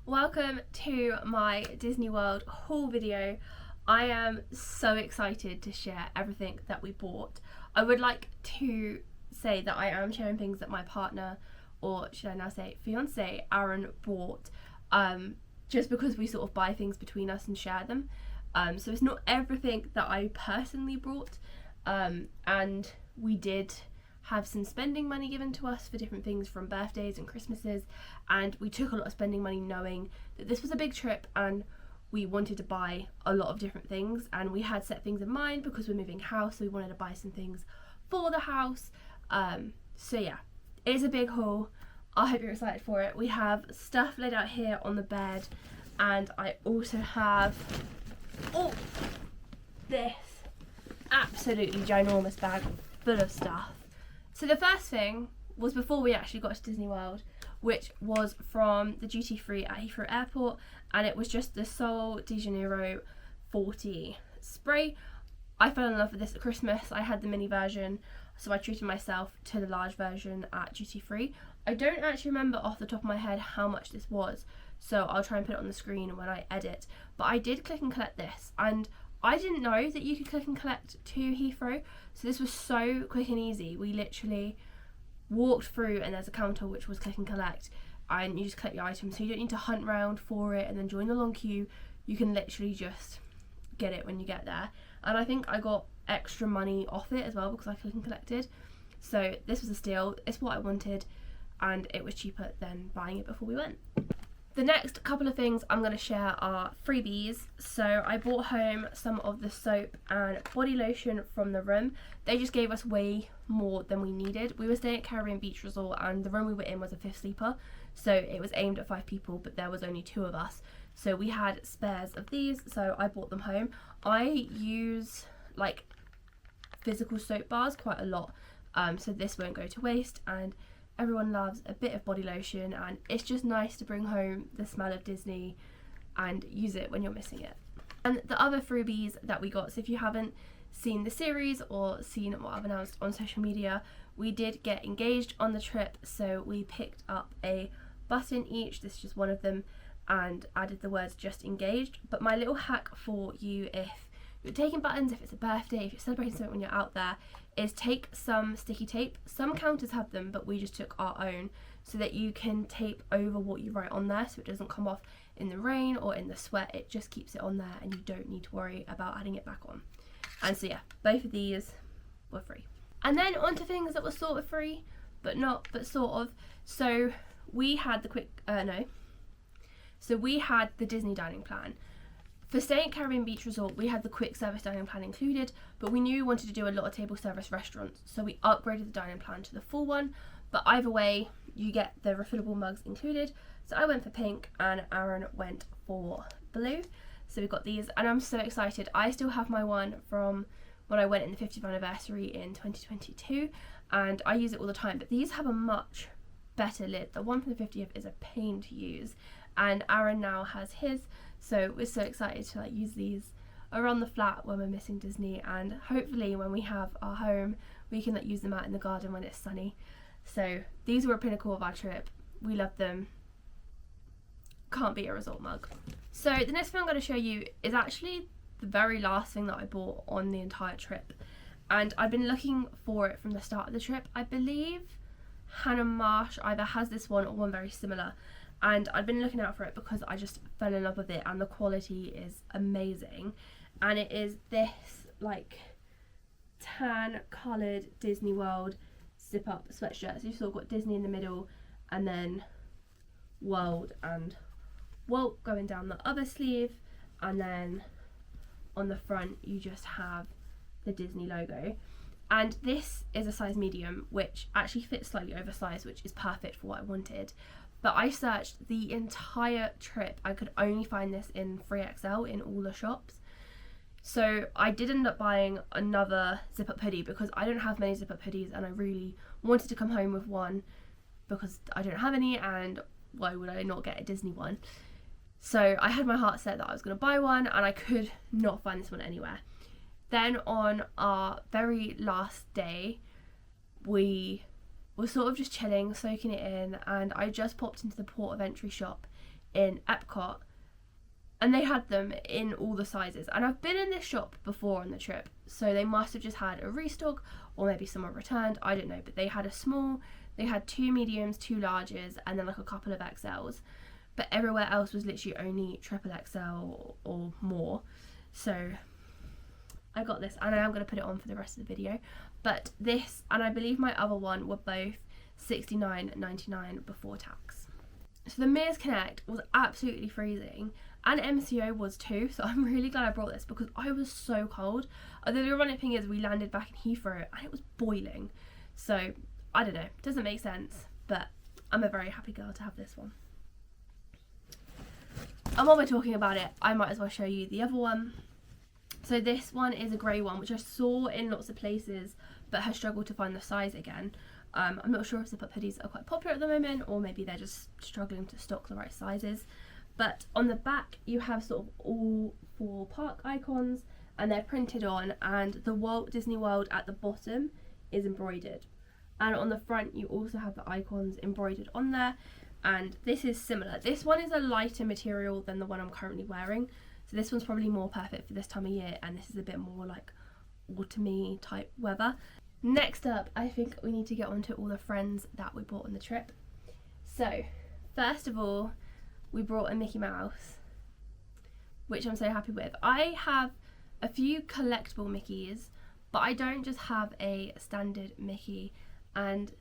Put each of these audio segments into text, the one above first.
Welcome to my Disney World haul video. I am so excited to share everything that we bought. I would like to say that I am sharing things that my partner, or should I now say fiance, Aaron bought, just because we sort of buy things between us and share them. So it's not everything that I personally brought, and we did have some spending money given to us for different things from birthdays and Christmases, and we took a lot of spending money knowing that this was a big trip and we wanted to buy a lot of different things, and we had set things in mind because we're moving house, so we wanted to buy some things for the house. So yeah, it's a big haul. I hope you're excited for it. We have stuff laid out here on the bed, and I also have this absolutely ginormous bag full of stuff. So the first thing was before we actually got to Disney World, which was from the duty free at Heathrow Airport, and it was just the Sol de Janeiro 40 spray. I fell in love with this at Christmas. I had the mini version, so I treated myself to the large version at duty free. I don't actually remember off the top of my head how much this was, so I'll try and put it on the screen when I edit. But I did click and collect this, and I didn't know that you could click and collect to Heathrow, so this was so quick and easy. We literally walked through and there's a counter which was click and collect, and you just collect your items, so you don't need to hunt around for it and then join the long queue. You can literally just get it when you get there, and I think I got extra money off it as well because I click and collected. So this was a steal. It's what I wanted, and it was cheaper than buying it before we went. The next couple of things I'm going to share are freebies. So I brought home some of the soap and body lotion from the room. They just gave us way more than we needed. We were staying at Caribbean Beach Resort, and the room we were in was a 5th sleeper, so it was aimed at 5 people, but there was only 2 of us. So we had spares of these, so I brought them home. I use like physical soap bars quite a lot, so this won't go to waste, and everyone loves a bit of body lotion, and it's just nice to bring home the smell of Disney and use it when you're missing it. And the other freebies that we got, so if you haven't seen the series or seen what I've announced on social media, we did get engaged on the trip, so we picked up a button each, this is just one of them, and added the words just engaged. But my little hack for you, if you're taking buttons, if it's a birthday, if you're celebrating something when you're out there, is take some sticky tape. Some counters have them, but we just took our own, so that you can tape over what you write on there so it doesn't come off in the rain or in the sweat. It just keeps it on there and you don't need to worry about adding it back on. And so yeah, both of these were free. And then on to things that were sort of free, but not, but sort of. So we had the we had the Disney dining plan. For staying at Caribbean Beach Resort, we had the quick service dining plan included, but we knew we wanted to do a lot of table service restaurants, so we upgraded the dining plan to the full one. But either way, you get the refillable mugs included. So I went for pink and Aaron went for blue. So we got these, and I'm so excited. I still have my one from when I went in the 50th anniversary in 2022, and I use it all the time, but these have a much better lid. The one from the 50th is a pain to use, and Aaron now has his. So we're so excited to use these around the flat when we're missing Disney, and hopefully when we have our home we can use them out in the garden when it's sunny. So these were a pinnacle of our trip. We loved them. Can't beat a resort mug. So the next thing I'm going to show you is actually the very last thing that I bought on the entire trip, and I've been looking for it from the start of the trip. I believe Hannah Marsh either has this one or one very similar, and I've been looking out for it because I just fell in love with it, and the quality is amazing. And it is this like tan coloured Disney World zip up sweatshirt. So you've sort of got Disney in the middle, and then World and Walt going down the other sleeve, and then on the front you just have the Disney logo. And this is a size medium, which actually fits slightly oversized, which is perfect for what I wanted. But I searched the entire trip. I could only find this in 3XL in all the shops. So I did end up buying another zip-up hoodie because I don't have many zip-up hoodies, and I really wanted to come home with one because I don't have any, and why would I not get a Disney one? So I had my heart set that I was going to buy one, and I could not find this one anywhere. Then on our very last day, we were sort of just chilling, soaking it in, and I just popped into the port of entry shop in Epcot, and they had them in all the sizes. And I've been in this shop before on the trip, so they must have just had a restock, or maybe someone returned, I don't know. But they had a small, they had 2 mediums, 2 larges, and then like a couple of XLs. But everywhere else was literally only triple XL or more. So I got this, and I am going to put it on for the rest of the video. But this, and I believe my other one, were both $69.99 before tax. So the Mears Connect was absolutely freezing, and MCO was too, so I'm really glad I brought this because I was so cold. Although the ironic thing is we landed back in Heathrow and it was boiling. So I don't know, doesn't make sense, but I'm a very happy girl to have this one. And while we're talking about it, I might as well show you the other one. So this one is a grey one, which I saw in lots of places but has struggled to find the size again. I'm not sure if zip-up hoodies are quite popular at the moment, or maybe they're just struggling to stock the right sizes. But on the back you have sort of all 4 park icons, and they're printed on, and the Walt Disney World at the bottom is embroidered. And on the front you also have the icons embroidered on there, and this is similar. This one is a lighter material than the one I'm currently wearing, so this one's probably more perfect for this time of year, and this is a bit more like autumny type weather. Next up, I think we need to get on to all the friends that we bought on the trip. So first of all, we brought a Mickey Mouse, which I'm so happy with. I have a few collectible Mickeys, but I don't just have a standard Mickey, and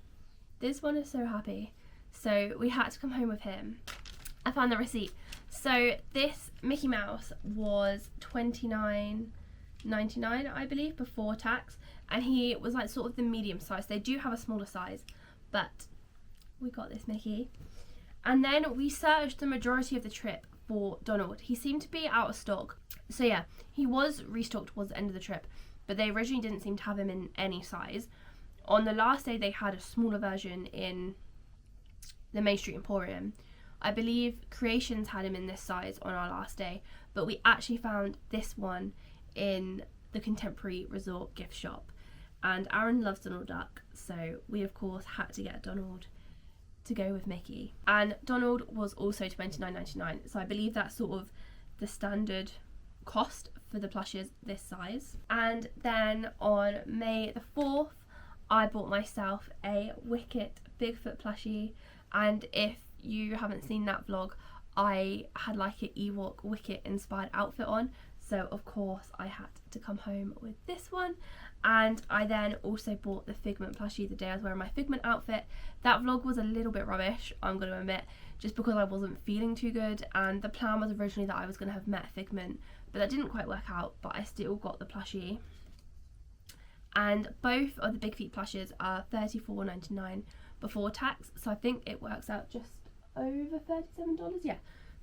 this one is so happy. So we had to come home with him. I found the receipt. So this Mickey Mouse was $29.99, I believe, before tax, and he was like sort of the medium size. They do have a smaller size, but we got this Mickey. And then we searched the majority of the trip for Donald. He seemed to be out of stock. So yeah, he was restocked towards the end of the trip, but they originally didn't seem to have him in any size. On the last day, they had a smaller version in the Main Street Emporium. I believe Creations had him in this size on our last day, but we actually found this one in the Contemporary Resort gift shop. And Aaron loves Donald Duck, so we of course had to get Donald to go with Mickey. And Donald was also $29.99, so I believe that's sort of the standard cost for the plushes this size. And then on May the 4th, I bought myself a Wicket Bigfoot plushie, and if you haven't seen that vlog, I had like an Ewok Wicket inspired outfit on, so of course I had to come home with this one. And I then also bought the Figment plushie the day I was wearing my Figment outfit. That vlog was a little bit rubbish, I'm going to admit, just because I wasn't feeling too good, and the plan was originally that I was going to have met Figment, but that didn't quite work out, but I still got the plushie. And both of the Big Feet plushes are $34.99 before tax, so I think it works out just over $37, yeah,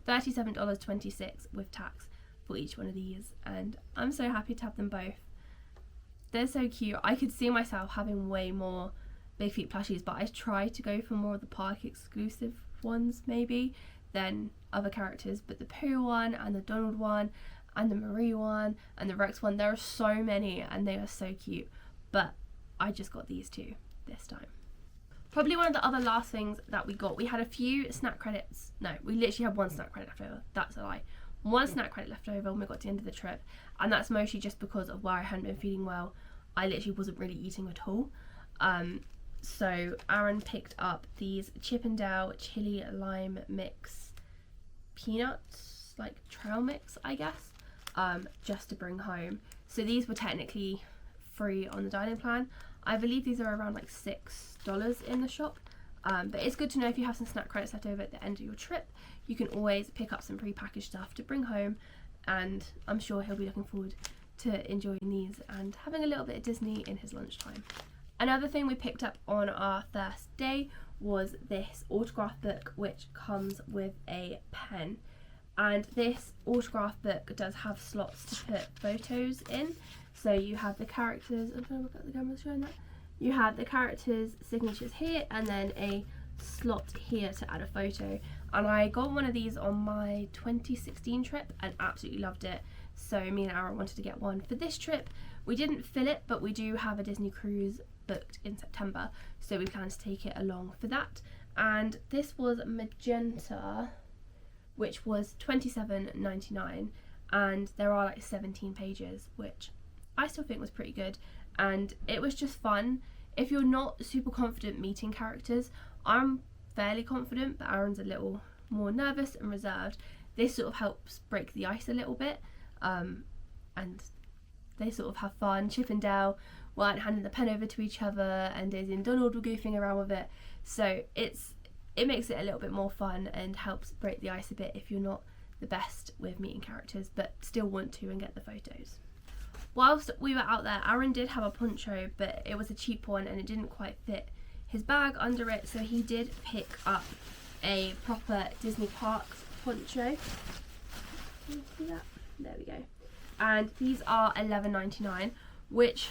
$37.26 with tax for each one of these, and I'm so happy to have them both. They're so cute. I could see myself having way more Big Feet plushies, but I tried to go for more of the park exclusive ones maybe than other characters, but the Pooh one and the Donald one and the Marie one and the Rex one, there are so many and they are so cute, but I just got these two this time. Probably one of the other last things that we got, we had a few snack credits. No, we literally had 1 snack credit left over. That's a lie. 1 snack credit left over when we got to the end of the trip, and that's mostly just because of where I hadn't been feeling well. I literally wasn't really eating at all. So Aaron picked up these Chip 'n Dale chili lime mix peanuts, like trail mix, I guess, just to bring home. So these were technically free on the dining plan. I believe these are around like $6 in the shop. But it's good to know if you have some snack credits left over at the end of your trip, you can always pick up some pre-packaged stuff to bring home, and I'm sure he'll be looking forward to enjoying these and having a little bit of Disney in his lunchtime. Another thing we picked up on our first day was this autograph book, which comes with a pen. And this autograph book does have slots to put photos in. So you have the characters, I'm trying to look at the camera showing that. You have the characters' signatures here, and then a slot here to add a photo. And I got one of these on my 2016 trip and absolutely loved it. So me and Aaron wanted to get one for this trip. We didn't fill it, but we do have a Disney cruise booked in September, so we plan to take it along for that. And this was magenta which was $27.99, and there are like 17 pages, which I still think was pretty good, and it was just fun. If you're not super confident meeting characters, I'm fairly confident, but Aaron's a little more nervous and reserved. This sort of helps break the ice a little bit, and they sort of have fun. Chip and Dale weren't handing the pen over to each other, and Daisy and Donald were goofing around with it, so it makes it a little bit more fun and helps break the ice a bit if you're not the best with meeting characters but still want to and get the photos. Whilst we were out there, Aaron did have a poncho, but it was a cheap one and it didn't quite fit his bag under it, so he did pick up a proper Disney Parks poncho. Can you see that? There we go. And these are $11.99, which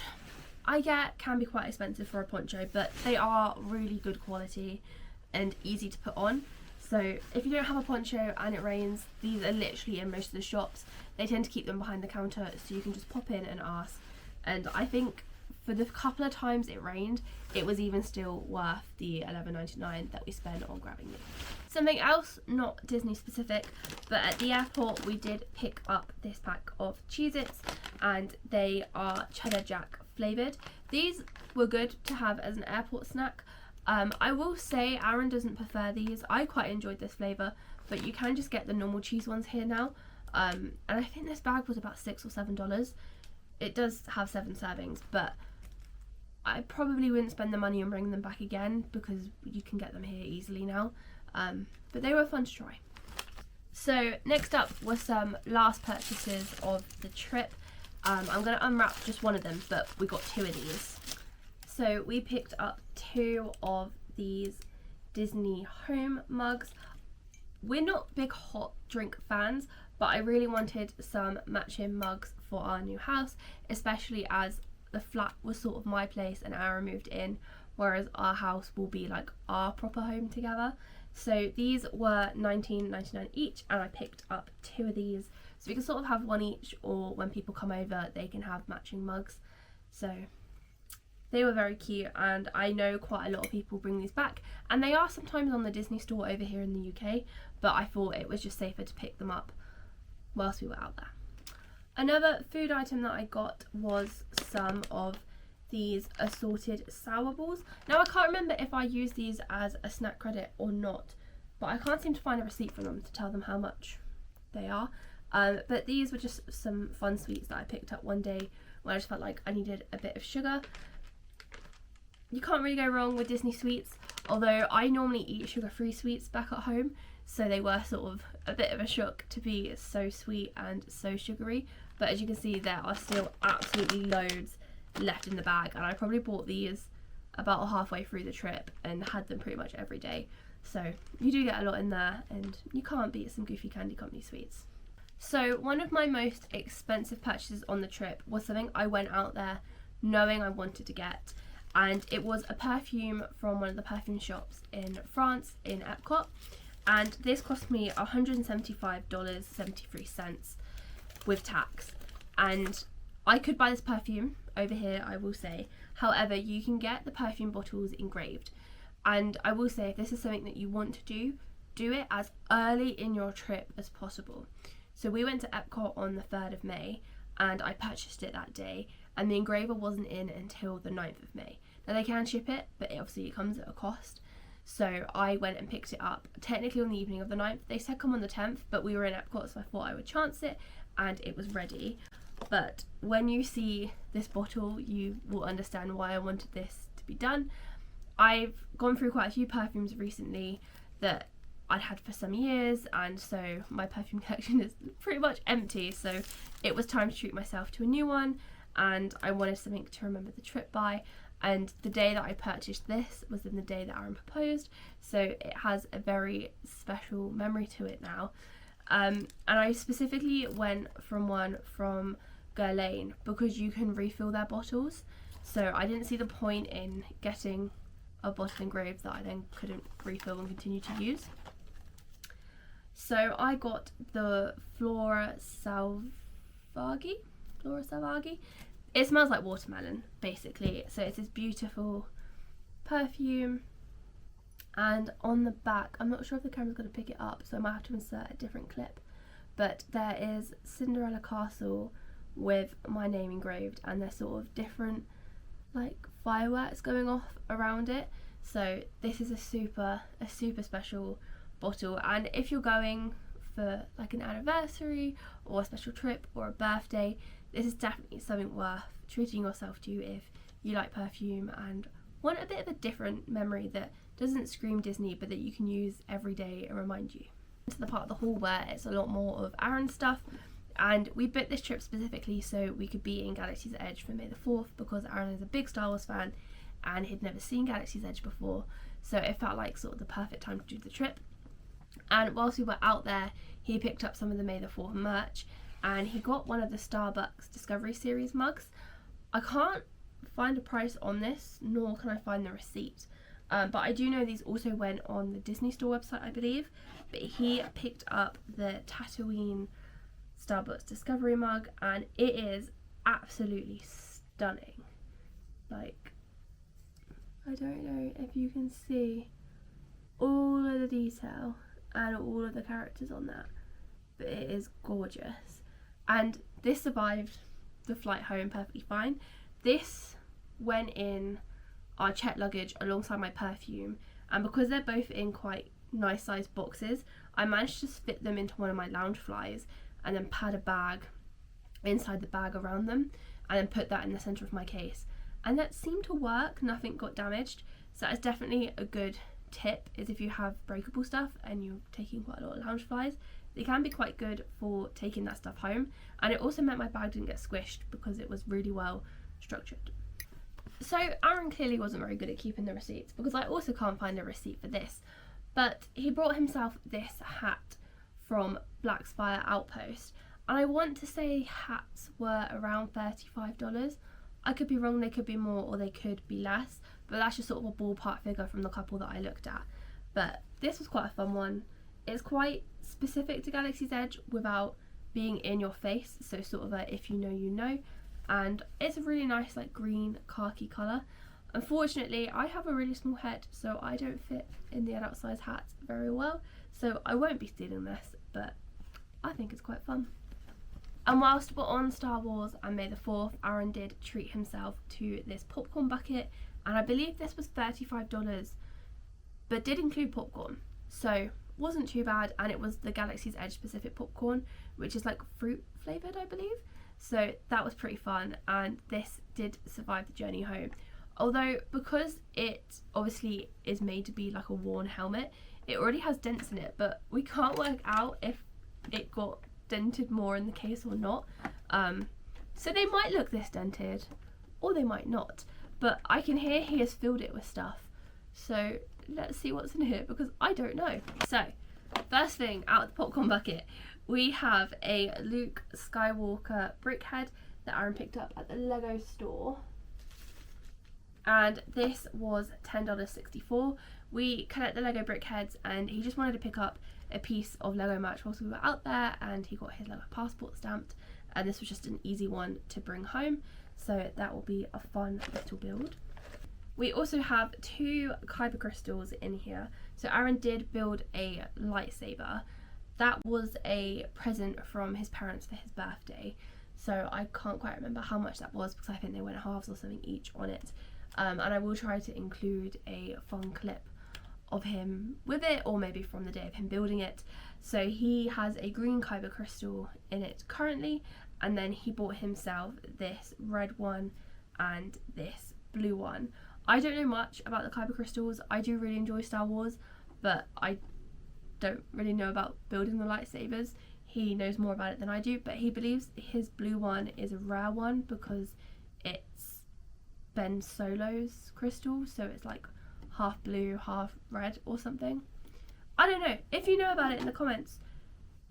I get can be quite expensive for a poncho, but they are really good quality and easy to put on. So if you don't have a poncho and it rains, these are literally in most of the shops. They tend to keep them behind the counter, so you can just pop in and ask. And I think for the couple of times it rained, it was even still worth the $11.99 that we spent on grabbing these. Something else, not Disney specific, but at the airport we did pick up this pack of Cheez-Its, and they are cheddar jack flavoured. These were good to have as an airport snack. I will say Aaron doesn't prefer these. I quite enjoyed this flavour, but you can just get the normal cheese ones here now. And I think this bag was about $6 or $7. It does have 7 servings, but I probably wouldn't spend the money and bring them back again because you can get them here easily now. But they were fun to try. So next up were some last purchases of the trip. I'm going to unwrap just one of them, but we got 2 of these. So we picked up 2 of these Disney home mugs. We're not big hot drink fans, but I really wanted some matching mugs for our new house, especially as the flat was sort of my place and Aaron moved in, whereas our house will be like our proper home together. So these were $19.99 each, and I picked up 2 of these, so we can sort of have one each, or when people come over they can have matching mugs. So they were very cute, and I know quite a lot of people bring these back, and they are sometimes on the Disney store over here in the UK, but I thought it was just safer to pick them up whilst we were out there. Another food item that I got was some of these assorted sour balls. Now I can't remember if I used these as a snack credit or not, but I can't seem to find a receipt from them to tell them how much they are. But these were just some fun sweets that I picked up one day when I just felt like I needed a bit of sugar. You can't really go wrong with Disney sweets, although I normally eat sugar-free sweets back at home, so they were sort of a bit of a shock to be so sweet and so sugary. But as you can see, there are still absolutely loads left in the bag, and I probably bought these about halfway through the trip and had them pretty much every day. So you do get a lot in there, and you can't beat some Goofy Candy Company sweets. So one of my most expensive purchases on the trip was something I went out there knowing I wanted to get, and it was a perfume from one of the perfume shops in France in Epcot, and this cost me $175.73 with tax. And I could buy this perfume over here, I will say. However, you can get the perfume bottles engraved, and I will say if this is something that you want to do it as early in your trip as possible. So we went to Epcot on the 3rd of May, and I purchased it that day, and the engraver wasn't in until the 9th of May. Now they can ship it, but obviously it comes at a cost. So I went and picked it up technically on the evening of the 9th. They said come on the 10th, but we were in Epcot, so I thought I would chance it, and it was ready. But when you see this bottle, you will understand why I wanted this to be done. I've gone through quite a few perfumes recently that I'd had for some years, and so my perfume collection is pretty much empty, so it was time to treat myself to a new one, and I wanted something to remember the trip by. And the day that I purchased this was in the day that Aaron proposed, so it has a very special memory to it now. And I specifically went from one from Guerlain because you can refill their bottles, so I didn't see the point in getting a bottle engraved that I then couldn't refill and continue to use. So I got the Flora Salvaggi. It smells like watermelon, basically. So it's this beautiful perfume. And on the back, I'm not sure if the camera's going to pick it up, so I might have to insert a different clip, but there is Cinderella Castle with my name engraved, and there's sort of different like fireworks going off around it. So this is a super special bottle, and if you're going for like an anniversary or a special trip or a birthday, this is definitely something worth treating yourself to if you like perfume and want a bit of a different memory that doesn't scream Disney but that you can use every day and remind you. To the part of the haul where it's a lot more of Aaron's stuff, and we booked this trip specifically so we could be in Galaxy's Edge for May the 4th, because Aaron is a big Star Wars fan and he'd never seen Galaxy's Edge before, so it felt like sort of the perfect time to do the trip. And whilst we were out there, he picked up some of the May the 4th merch, and he got one of the Starbucks Discovery Series mugs. I can't find a price on this, nor can I find the receipt, but I do know these also went on the Disney Store website, I believe. But he picked up the Tatooine Starbucks Discovery mug, and it is absolutely stunning. Like, I don't know if you can see all of the detail and all of the characters on that, but it is gorgeous. And this survived the flight home perfectly fine. This went in our checked luggage alongside my perfume, and because they're both in quite nice sized boxes, I managed to fit them into one of my lounge flies and then pad a bag inside the bag around them and then put that in the centre of my case, and that seemed to work. Nothing got damaged, so that's definitely a good tip, is if you have breakable stuff and you're taking quite a lot of lounge flies, they can be quite good for taking that stuff home. And it also meant my bag didn't get squished because it was really well structured. So Aaron clearly wasn't very good at keeping the receipts, because I also can't find a receipt for this, but he brought himself this hat from Black Spire Outpost, and I want to say hats were around $35. I could be wrong, they could be more or they could be less, but that's just sort of a ballpark figure from the couple that I looked at. But this was quite a fun one. It's quite specific to Galaxy's Edge without being in your face, so sort of a if you know you know, and it's a really nice like green khaki colour. Unfortunately, I have a really small head, so I don't fit in the adult size hats very well, so I won't be stealing this, but I think it's quite fun. And whilst we're on Star Wars and May the 4th, Aaron did treat himself to this popcorn bucket, and I believe this was $35, but did include popcorn, so wasn't too bad. And it was the Galaxy's Edge specific popcorn, which is like fruit flavoured, I believe, so that was pretty fun. And this did survive the journey home, although because it obviously is made to be like a worn helmet, it already has dents in it, but we can't work out if it got dented more in the case or not, so they might look this dented or they might not, but I can hear he has filled it with stuff, so let's see what's in here, because I don't know. So first thing out of the popcorn bucket, we have a Luke Skywalker brickhead that Aaron picked up at the Lego store, and this was $10.64. We collect the Lego brickheads, and he just wanted to pick up a piece of Lego merch whilst we were out there, and he got his Lego passport stamped, and this was just an easy one to bring home, so that will be a fun little build. We also have 2 kyber crystals in here. So Aaron did build a lightsaber. That was a present from his parents for his birthday, so I can't quite remember how much that was, because I think they went halves or something each on it, and I will try to include a fun clip of him with it, or maybe from the day of him building it. So he has a green kyber crystal in it currently, and then he bought himself this red one and this blue one. I don't know much about the kyber crystals. I do really enjoy Star Wars, but I don't really know about building the lightsabers. He knows more about it than I do, but he believes his blue one is a rare one because it's Ben Solo's crystal, so it's like half blue, half red or something. I don't know. If you know about it in the comments,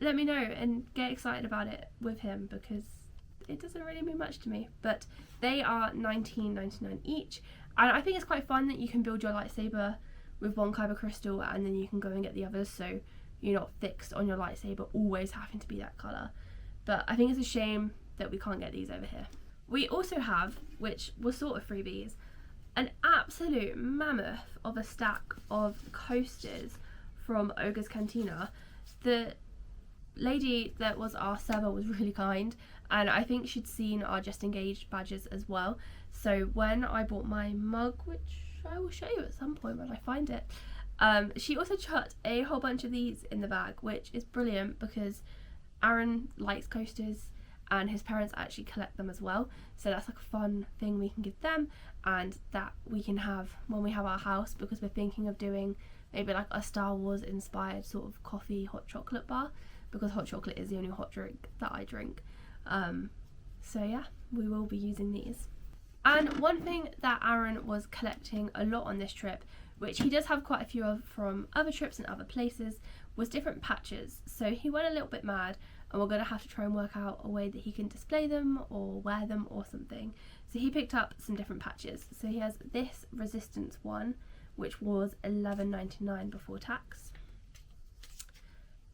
let me know and get excited about it with him, because it doesn't really mean much to me. But they are $19.99 each, and I think it's quite fun that you can build your lightsaber with one kyber crystal and then you can go and get the others, so you're not fixed on your lightsaber always having to be that colour. But I think it's a shame that we can't get these over here. We also have, which was sort of freebies, an absolute mammoth of a stack of coasters from Ogre's Cantina. The lady that was our server was really kind, and I think she'd seen our Just Engaged badges as well. So when I bought my mug, which I will show you at some point when I find it, she also chucked a whole bunch of these in the bag, which is brilliant because Aaron likes coasters and his parents actually collect them as well. So that's like a fun thing we can give them, and that we can have when we have our house, because we're thinking of doing maybe like a Star Wars inspired sort of coffee hot chocolate bar, because hot chocolate is the only hot drink that I drink. So yeah, we will be using these. And one thing that Aaron was collecting a lot on this trip, which he does have quite a few of from other trips and other places, was different patches. So he went a little bit mad, and we're going to have to try and work out a way that he can display them or wear them or something. So he picked up some different patches. So he has this Resistance one, which was $11.99 before tax.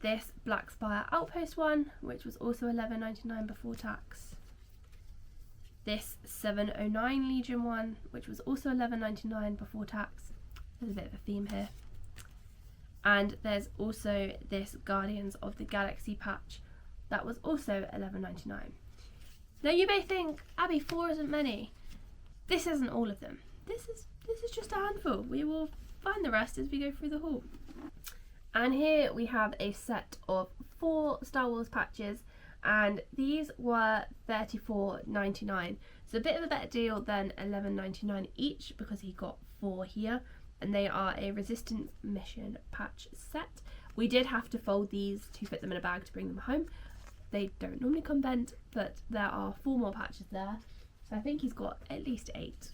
This Black Spire Outpost one, which was also $11.99 before tax. This 709 Legion one, which was also $11.99 before tax. There's a bit of a theme here. And there's also this Guardians of the Galaxy patch that was also $11.99. Now you may think, Abbie, 4 isn't many. This isn't all of them. This is just a handful. We will find the rest as we go through the haul. And here we have a set of 4 Star Wars patches, and these were $34.99. So a bit of a better deal than $11.99 each, because he got 4 here, and they are a Resistance Mission patch set. We did have to fold these to fit them in a bag to bring them home. They don't normally come bent, but there are 4 more patches there, so I think he's got at least 8.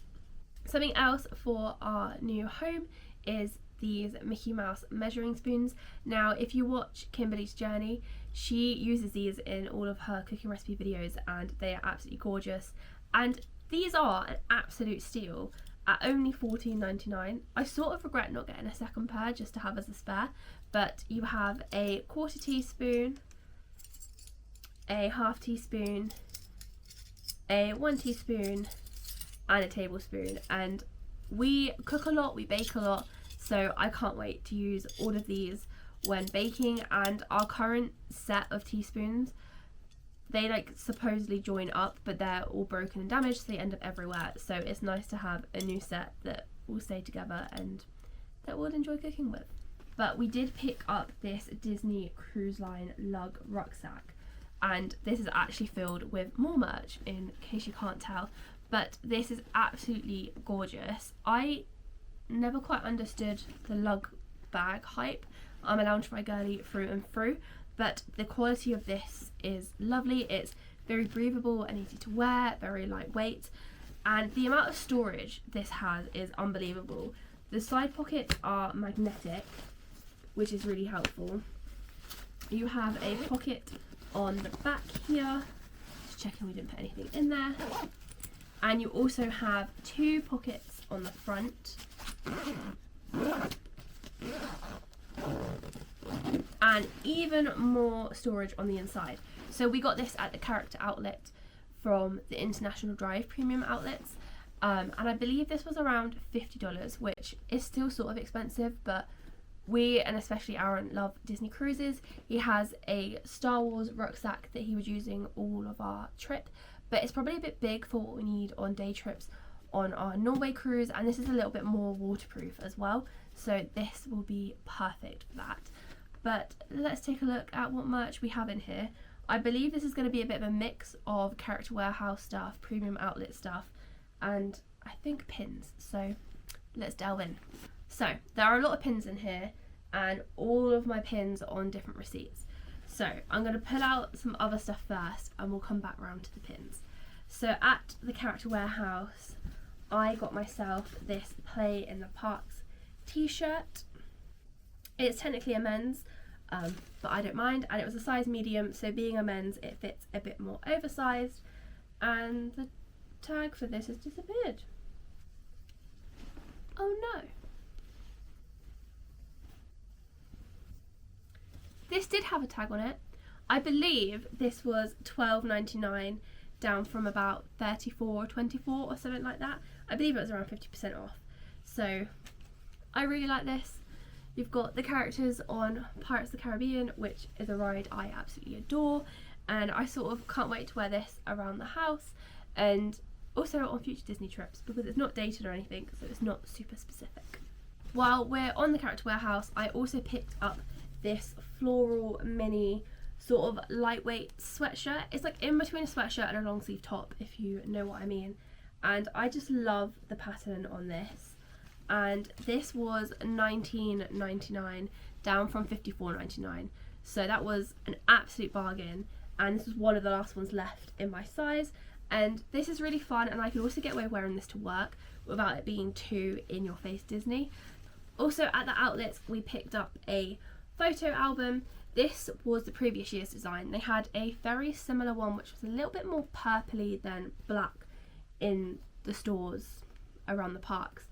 Something else for our new home is these Mickey Mouse measuring spoons. Now if you watch Kimberly's journey, she uses these in all of her cooking recipe videos, and they are absolutely gorgeous, and these are an absolute steal at only $14.99. I sort of regret not getting a second pair just to have as a spare, but you have a 1/4 teaspoon, a 1/2 teaspoon, a 1 teaspoon and a tablespoon, and we cook a lot, we bake a lot, so I can't wait to use all of these when baking. And our current set of teaspoons, they like supposedly join up, but they're all broken and damaged, so they end up everywhere. So it's nice to have a new set that will stay together and that we'll enjoy cooking with. But we did pick up this Disney Cruise Line lug rucksack, and this is actually filled with more merch in case you can't tell, but this is absolutely gorgeous. I never quite understood the lug bag hype. I'm a Loungefly girly through and through, but the quality of this is lovely. It's very breathable and easy to wear, very lightweight, and the amount of storage this has is unbelievable. The side pockets are magnetic, which is really helpful. You have a pocket on the back here, just checking we didn't put anything in there, and you also have 2 pockets on the front and even more storage on the inside. So we got this at the Character outlet from the International Drive premium outlets, and I believe this was around $50, which is still sort of expensive, but we, and especially Aaron, love Disney cruises. He has a Star Wars rucksack that he was using all of our trip, but it's probably a bit big for what we need on day trips on our Norway cruise, and this is a little bit more waterproof as well, so this will be perfect for that. But let's take a look at what merch we have in here. I believe this is going to be a bit of a mix of Character Warehouse stuff, premium outlet stuff, and I think pins, so let's delve in. So there are a lot of pins in here, and all of my pins are on different receipts. So I'm going to pull out some other stuff first, and we'll come back around to the pins. So at the Character Warehouse, I got myself this Play in the Parks t-shirt. It's technically a men's, but I don't mind, and it was a size medium, so being a men's, it fits a bit more oversized, and the tag for this has disappeared. Oh no. This did have a tag on it. I believe this was $12.99 down from about $34 or $24 or something like that. I believe it was around 50% off. So I really like this. You've got the characters on Pirates of the Caribbean, which is a ride I absolutely adore, and I sort of can't wait to wear this around the house and also on future Disney trips, because it's not dated or anything, so it's not super specific. While we're on the character warehouse, I also picked up this floral mini sort of lightweight sweatshirt. It's like in between a sweatshirt and a long sleeve top, if you know what I mean, and I just love the pattern on this. And this was $19.99 down from $54.99, so that was an absolute bargain, and this was one of the last ones left in my size. And this is really fun, and I can also get away wearing this to work without it being too in your face Disney. Also at the outlets we picked up a photo album. This was the previous year's design. They had a very similar one which was a little bit more purpley than black in the stores around the parks,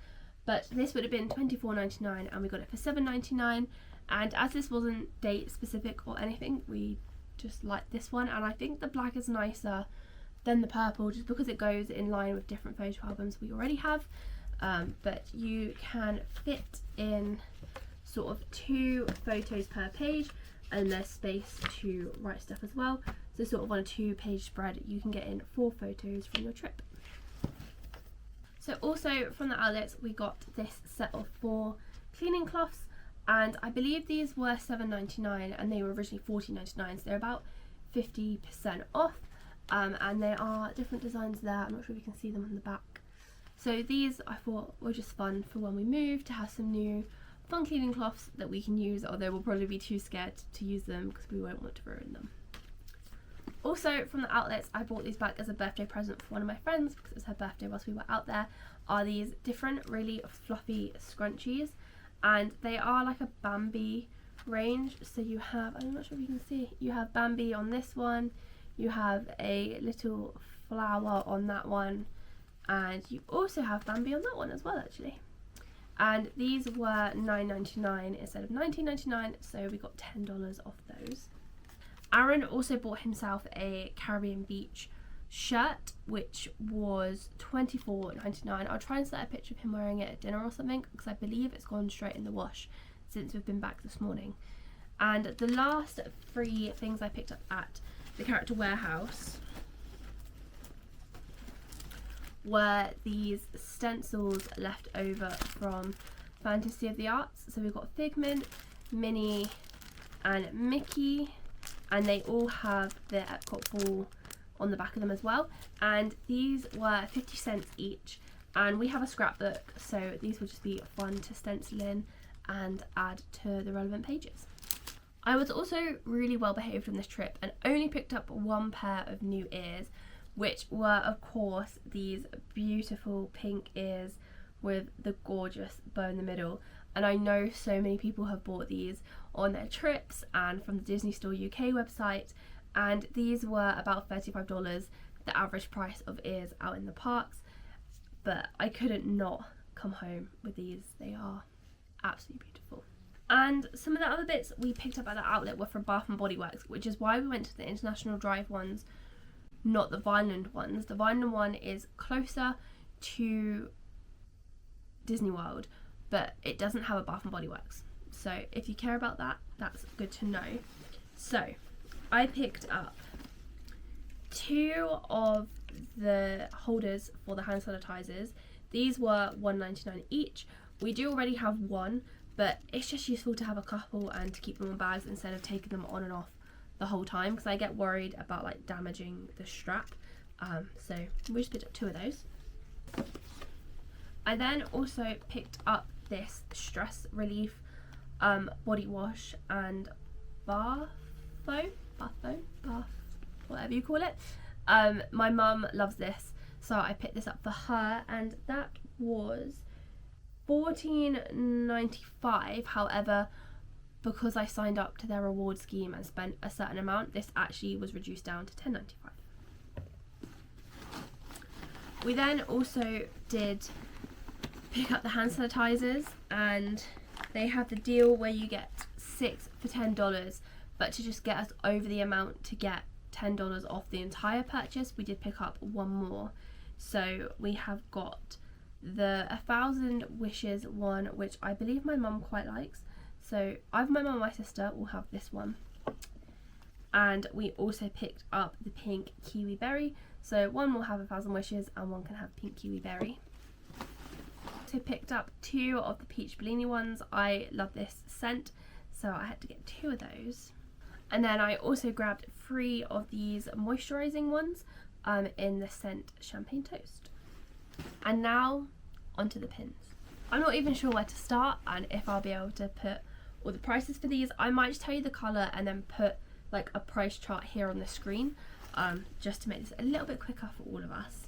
but this would have been $24.99 and we got it for $7.99. And as this wasn't date specific or anything, we just liked this one, and I think the black is nicer than the purple just because it goes in line with different photo albums we already have. But you can fit in sort of 2 photos per page, and there's space to write stuff as well, so sort of on a 2-page spread you can get in 4 photos from your trip. So also from the outlets we got this set of 4 cleaning cloths, and I believe these were $7.99 and they were originally $14.99, so they're about 50% off. And there are different designs there. I'm not sure if you can see them on the back. So these I thought were just fun for when we move, to have some new fun cleaning cloths that we can use, although we'll probably be too scared to use them because we won't want to ruin them. Also from the outlets, I bought these back as a birthday present for one of my friends because it was her birthday whilst we were out there, are these different really fluffy scrunchies, and they are like a Bambi range. So you have, I'm not sure if you can see, you have Bambi on this one, you have a little flower on that one, and you also have Bambi on that one as well actually. And these were $9.99 instead of $19.99, so we got $10 off those. Aaron also bought himself a Caribbean Beach shirt, which was $24.99. I'll try and set a picture of him wearing it at dinner or something, because I believe it's gone straight in the wash since we've been back this morning. And the last 3 things I picked up at the character warehouse were these stencils left over from Fantasy of the Arts. So we've got Figment, Minnie and Mickey, and they all have the Epcot ball on the back of them as well, and these were 50 cents each, and we have a scrapbook, so these would just be fun to stencil in and add to the relevant pages. I was also really well behaved on this trip and only picked up 1 pair of new ears, which were of course these beautiful pink ears with the gorgeous bow in the middle. And I know so many people have bought these on their trips and from the Disney Store UK website, and these were about $35, the average price of ears out in the parks, but I couldn't not come home with these. They are absolutely beautiful. And some of the other bits we picked up at the outlet were from Bath & Body Works, which is why we went to the International Drive ones, not the Vineland ones. The Vineland one is closer to Disney World, but it doesn't have a Bath & Body Works. So if you care about that, that's good to know. So I picked up 2 of the holders for the hand sanitizers. These were $1.99 each. We do already have one, but it's just useful to have a couple and to keep them in bags instead of taking them on and off the whole time, because I get worried about like damaging the strap. So we just picked up 2 of those. I then also picked up this stress relief body wash and bath, whatever you call it. My mum loves this, so I picked this up for her, and that was $14.95. However, because I signed up to their reward scheme and spent a certain amount, this actually was reduced down to $10.95. We then also did pick up the hand sanitizers, and they have the deal where you get 6 for $10, but to just get us over the amount to get $10 off the entire purchase, we did pick up 1 more. So we have got the 1,000 Wishes one, which I believe my mum quite likes. So either my mum or my sister will have this one. And we also picked up the pink kiwi berry. So one will have 1,000 Wishes and one can have pink kiwi berry. So picked up 2 of the peach Bellini ones. I love this scent, so I had to get 2 of those. And then I also grabbed 3 of these moisturising ones in the scent Champagne Toast. And now onto the pins. I'm not even sure where to start and if I'll be able to put all the prices for these. I might just tell you the colour and then put like a price chart here on the screen, just to make this a little bit quicker for all of us.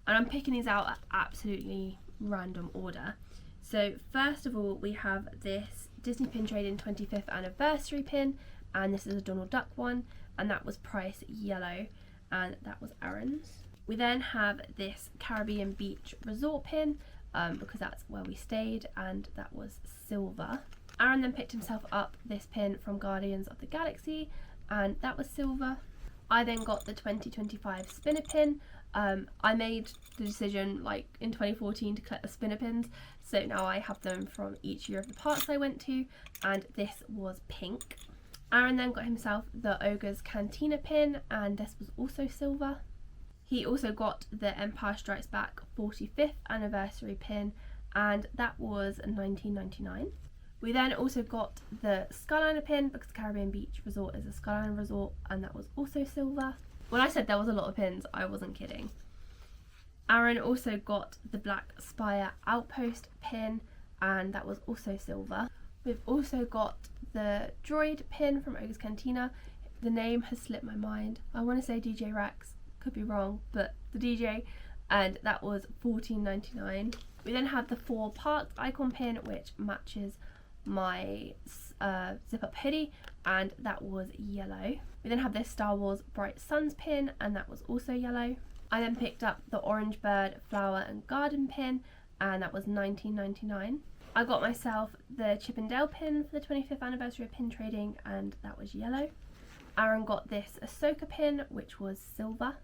And I'm picking these out at absolutely random order. So first of all, we have this Disney Pin Trading 25th anniversary pin, and this is a Donald Duck one, and that was price yellow, and that was Aaron's. We then have this Caribbean Beach Resort pin, because that's where we stayed, and that was silver. Aaron then picked himself up this pin from Guardians of the Galaxy, and that was silver. I then got the 2025 spinner pin. I made the decision like in 2014 to collect the spinner pins, so now I have them from each year of the parks I went to, and this was pink. Aaron then got himself the Ogre's Cantina pin, and this was also silver. He also got the Empire Strikes Back 45th anniversary pin, and that was $19.99. We then also got the Skyliner pin because Caribbean Beach Resort is a Skyliner resort, and that was also silver. When I said there was a lot of pins, I wasn't kidding. Aaron also got the Black Spire Outpost pin, and that was also silver. We've also got the Droid pin from Ogre's Cantina. The name has slipped my mind. I want to say DJ Rex, could be wrong, but the DJ, and that was $14.99. We then have the 4 Parks Icon pin, which matches my zip up hoodie, and that was yellow. We then have this Star Wars Bright Suns pin, and that was also yellow. I then picked up the Orange Bird Flower and Garden pin, and that was $19.99. I got myself the Chip and Dale pin for the 25th anniversary of pin trading, and that was yellow. Aaron got this Ahsoka pin, which was silver,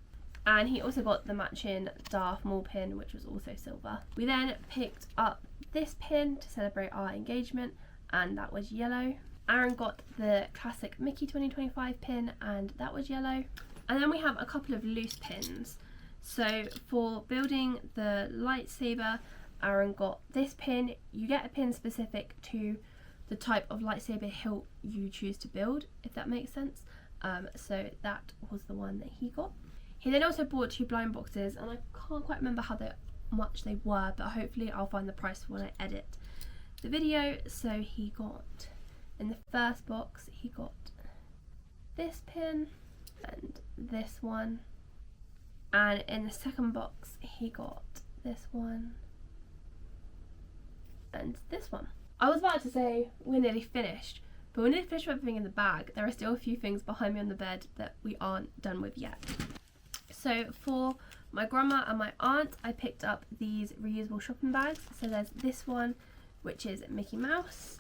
and he also got the matching Darth Maul pin, which was also silver. We then picked up this pin to celebrate our engagement, and that was yellow. Aaron got the classic Mickey 2025 pin, and that was yellow. And then we have a couple of loose pins. So for building the lightsaber, Aaron got this pin. You get a pin specific to the type of lightsaber hilt you choose to build, if that makes sense. So that was the one that he got. He then also bought 2 blind boxes, and I can't quite remember how much they were, but hopefully I'll find the price when I edit the video. So he got, in the first box, he got this pin and this one, and in the second box he got this one and this one. I was about to say we're nearly finished, but we're nearly finished with everything in the bag. There are still a few things behind me on the bed that we aren't done with yet. So for my grandma and my aunt, I picked up these reusable shopping bags. So there's this one, which is Mickey Mouse,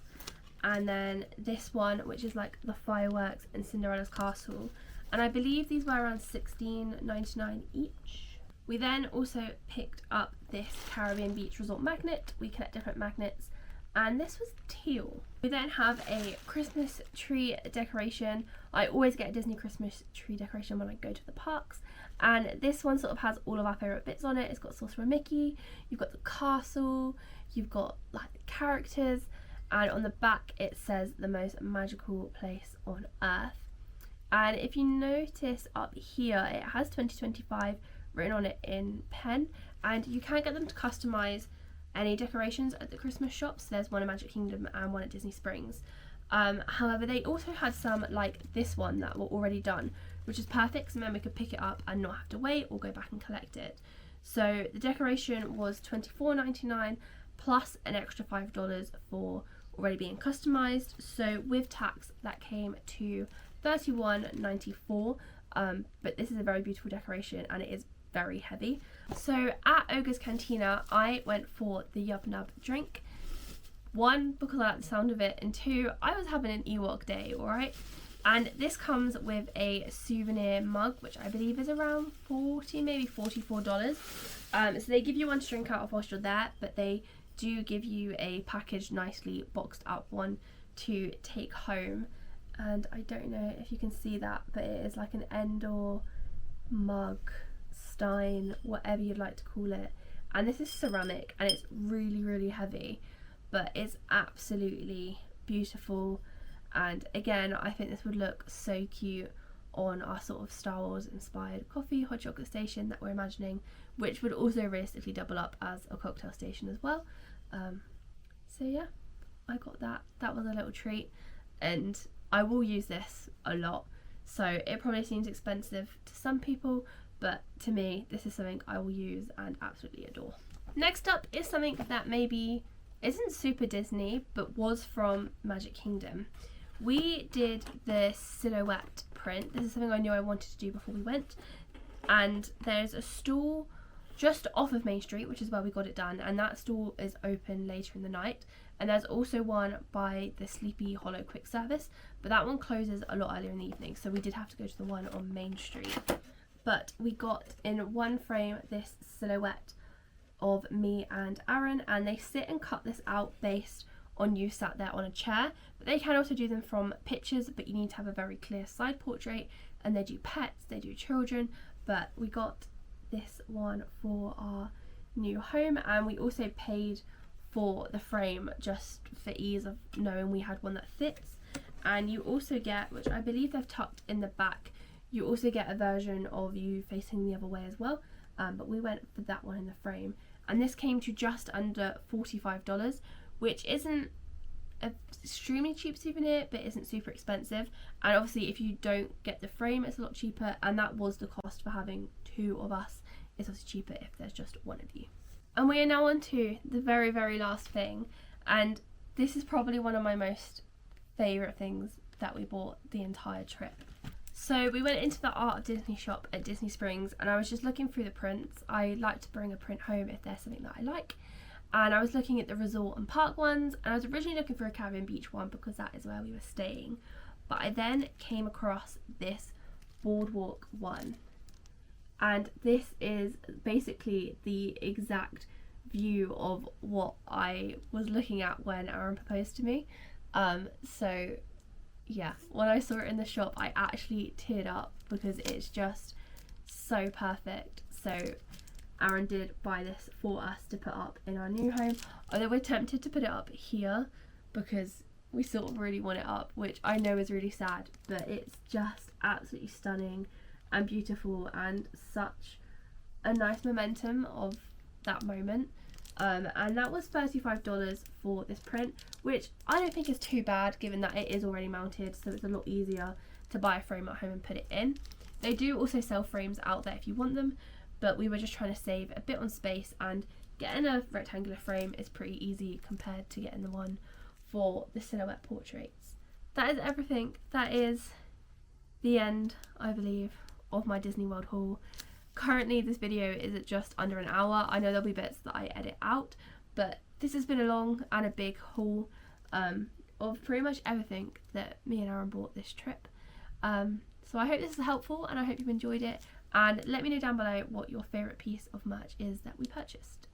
and then this one, which is like the fireworks in Cinderella's castle, and I believe these were around $16.99 each. We then also picked up this Caribbean Beach Resort magnet. We collect different magnets, and this was teal. We then have a Christmas tree decoration. I always get a Disney Christmas tree decoration when I go to the parks, and this one sort of has all of our favourite bits on it. It's got Sorcerer Mickey, you've got the castle, you've got like the characters, and on the back it says the most magical place on earth. And if you notice up here, it has 2025 written on it in pen, and you can get them to customise any decorations at the Christmas shops. There's one at Magic Kingdom and one at Disney Springs. However, they also had some like this one that were already done, which is perfect, so then we could pick it up and not have to wait or go back and collect it. So the decoration was $24.99 plus an extra $5 for already being customised. So with tax, that came to $31.94. But this is a very beautiful decoration, and it is very heavy. So at Ogre's Cantina, I went for the Yub Nub drink. 1, because I like the sound of it, and 2, I was having an Ewok day, alright? And this comes with a souvenir mug, which I believe is around $40, maybe $44. So they give you one to drink out of whilst you're there, but they do give you a packaged, nicely boxed up one to take home. And I don't know if you can see that, but it is like an Endor mug, stein, whatever you'd like to call it. And this is ceramic, and it's really, really heavy, but it's absolutely beautiful. And again, I think this would look so cute on our sort of Star Wars inspired coffee hot chocolate station that we're imagining, which would also realistically double up as a cocktail station as well. So yeah, I got that. That was a little treat, and I will use this a lot. So it probably seems expensive to some people, but to me, this is something I will use and absolutely adore. Next up is something that maybe isn't super Disney, but was from Magic Kingdom. We did the silhouette print. This is something I knew I wanted to do before we went. And there's a stall just off of Main Street, which is where we got it done. And that stall is open later in the night. And there's also one by the Sleepy Hollow quick service, but that one closes a lot earlier in the evening. So we did have to go to the one on Main Street. But we got in one frame this silhouette of me and Aaron, and they sit and cut this out based on you sat there on a chair. But they can also do them from pictures, but you need to have a very clear side portrait. And they do pets, they do children, but we got this one for our new home, and we also paid for the frame just for ease of knowing we had one that fits. And you also get, which I believe they've tucked in the back, you also get a version of you facing the other way as well, but we went for that one in the frame. And this came to just under $45, which isn't an extremely cheap souvenir, but isn't super expensive. And obviously if you don't get the frame, it's a lot cheaper, and that was the cost for having two of us. It's also cheaper if there's just one of you. And we are now on to the very, very last thing, and this is probably one of my most favourite things that we bought the entire trip. So we went into the Art of Disney shop at Disney Springs, and I was just looking through the prints. I like to bring a print home if there's something that I like. And I was looking at the resort and park ones, and I was originally looking for a Caribbean Beach one because that is where we were staying. But I then came across this boardwalk one. And this is basically the exact view of what I was looking at when Aaron proposed to me. So yeah, when I saw it in the shop, I actually teared up because it's just so perfect. So Aaron did buy this for us to put up in our new home, although we're tempted to put it up here because we sort of really want it up, which I know is really sad, but it's just absolutely stunning and beautiful, and such a nice momentum of that moment. And that was $35 for this print, which I don't think is too bad given that it is already mounted, so it's a lot easier to buy a frame at home and put it in. They do also sell frames out there if you want them, but we were just trying to save a bit on space, and getting a rectangular frame is pretty easy compared to getting the one for the silhouette portraits. That is everything. That is the end, I believe, of my Disney World haul. Currently this video is at just under an hour. I know there'll be bits that I edit out, but this has been a long and a big haul of pretty much everything that me and Aaron bought this trip. So I hope this is helpful, and I hope you've enjoyed it, and let me know down below what your favourite piece of merch is that we purchased.